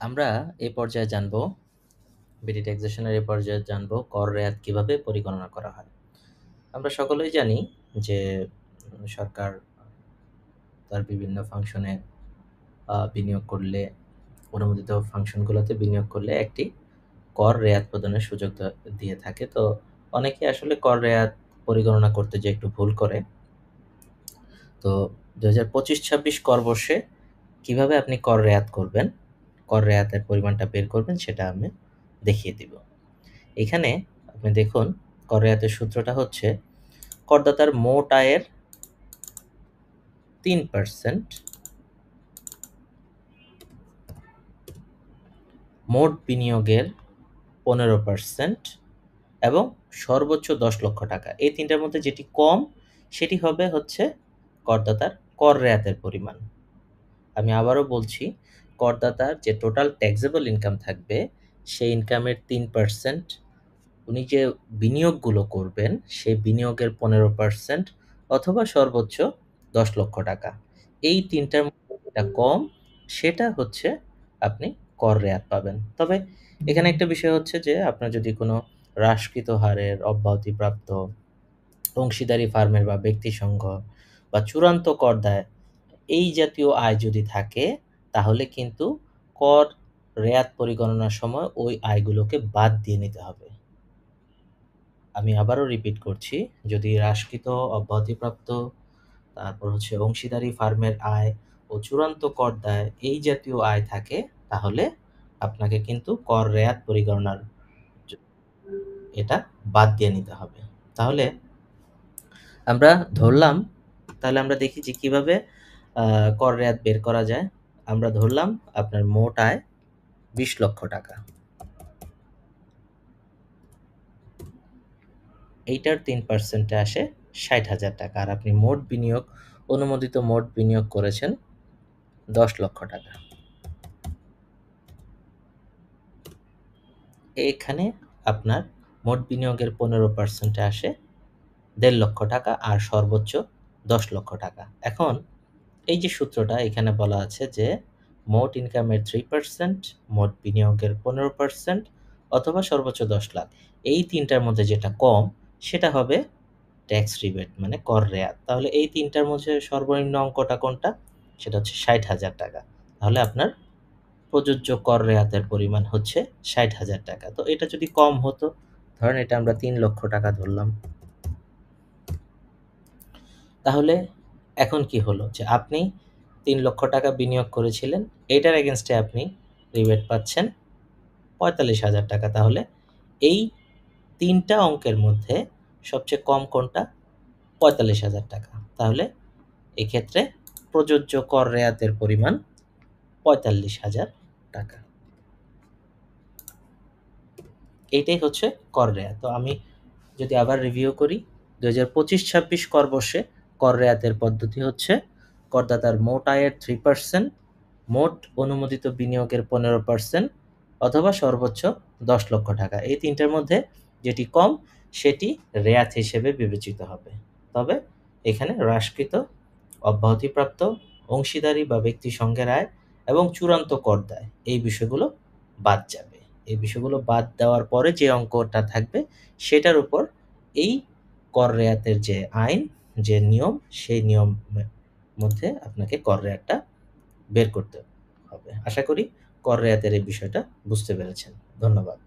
আমরা এই পর্যায়ে জানব, বিডি ট্যাক্সেশনের এই পর্যায়ে জানব কর রেয়াত কিভাবে পরিগণনা করা হয়। আমরা সকলেই জানি যে সরকার তার বিভিন্ন ফাংশনে বিনিয়োগ করলে, অনুমোদিত ফাংশনগুলোতে বিনিয়োগ করলে একটি কর রেয়াত প্রদানের সুযোগ দিয়ে থাকে। তো অনেকে আসলে কর রেয়াত পরিগণনা করতে যেয়ে একটু ভুল করে। তো 2025-26 কর বর্ষে কিভাবে আপনি কর রেয়াত করবেন, কর রেয়াতের পরিমাণটা বের করবেন, সেটা আমি দেখিয়ে দিব। এখানে আপনি দেখুন, কর রেয়াতের সূত্রটা হচ্ছে করদাতার মোট আয়ের 3%, মোট বিনিয়োগের 15% এবং সর্বোচ্চ 10 লক্ষ টাকা। এই তিনটার মধ্যে যেটি কম সেটি হবে হচ্ছে করদাতার কর রেয়াতের পরিমাণ। আমি আবারও বলছি, করদাতার যে টোটাল ট্যাক্সেবল ইনকাম থাকবে সেই ইনকামের 3%, উনি যে বিনিয়োগগুলো করবেন সেই বিনিয়োগের 15% অথবা সর্বোচ্চ 10 লক্ষ টাকা। এই তিনটার মধ্যে যেটা কম সেটা হচ্ছে আপনি কর রেয়াত পাবেন। তবে এখানে একটা বিষয় হচ্ছে যে আপনার যদি কোনো হ্রাসকৃত হারের অব্যাহতিপ্রাপ্ত অংশীদারি ফার্মের বা ব্যক্তিসংঘ বা চূড়ান্ত কর দায় এই জাতীয় আয় যদি থাকে, তাহলে কিন্তু কর রেয়াত পরিগণনার সময় ওই আয়গুলোকে বাদ দিয়ে নিতে হবে। আমি আবারও রিপিট করছি, যদি হ্রাসকৃত, অব্যাহতিপ্রাপ্ত, তারপর হচ্ছে অংশীদারি ফার্মের আয় ও চূড়ান্ত কর দায় এই জাতীয় আয় থাকে, তাহলে আপনাকে কিন্তু কর রেয়াত পরিগণনার এটা বাদ দিয়ে নিতে হবে। তাহলে আমরা ধরলাম, তাহলে আমরা দেখি যে কিভাবে কর রেয়াত বের করা যায়। আমরা ধরলাম আপনার মোট আয় 20 লক্ষ টাকা, এইটার 3%-এ আসে 60,000 টাকা, আর আপনি মোট বিনিয়োগ, অনুমোদিত মোট বিনিয়োগ করেছেন 10 লক্ষ টাকা। এখানে আপনার মোট বিনিয়োগের 15%-এ আসে 1.5 লক্ষ টাকা আর সর্বোচ্চ 10 লক্ষ টাকা। এখন এই যে সূত্রটা এখানে বলা আছে যে মোট ইনকামের 3%, মোট বিনিয়োগের 15% অথবা সর্বোচ্চ 10 লাখ, এই তিনটার মধ্যে যেটা কম সেটা হবে ট্যাক্স রিবেট, মানে কর রেয়াত। তাহলে এই তিনটার মধ্যে সর্বনিম্ন অঙ্কটা কোনটা? সেটা হচ্ছে 60,000 টাকা। তাহলে আপনার প্রযোজ্য কর রেয়াতের পরিমাণ হচ্ছে 60,000 টাকা। তো এটা যদি কম হতো, ধরেন এটা আমরা 3 লক্ষ টাকা ধরলাম, তাহলে এখন কি হলো যে আপনি 3 লক্ষ টাকা বিনিয়োগ করেছিলেন, এটার এগেনস্টে আপনি রিবেট পাচ্ছেন 45,000 টাকা। তাহলে এই তিনটা অঙ্কের মধ্যে সবচেয়ে কম কোনটা? 45,000 টাকা। তাহলে এক্ষেত্রে প্রযোজ্য কর রেয়াতের পরিমাণ 45,000 টাকা। এইটাই হচ্ছে কর রেয়াত। তো আমি যদি আবার রিভিউ করি, 2025-26 কর বর্ষে কর রেয়াতের পদ্ধতি হচ্ছে করদাতার মোট আয়ের 3%, মোট অনুমোদিত বিনিয়োগের 15% অথবা সর্বোচ্চ 10 লক্ষ টাকা। এই তিনটার মধ্যে যেটি কম সেটি রেয়াত হিসেবে বিবেচিত হবে। তবে এখানে হ্রাসকৃত, অব্যাহতিপ্রাপ্ত, অংশীদারি বা ব্যক্তি সংঘের আয় এবং চূড়ান্ত কর দায় এই বিষয়গুলো বাদ যাবে। এই বিষয়গুলো বাদ দেওয়ার পরে যে অঙ্কটা থাকবে সেটার উপর এই কর রেয়াতের যে আইন, যে নিয়ম, সেই নিয়মের মধ্যে আপনাকে কর রেয়াতটা বের করতে হবে। আশা করি কর রেয়াতের এই বিষয়টা বুঝতে পেরেছেন। ধন্যবাদ।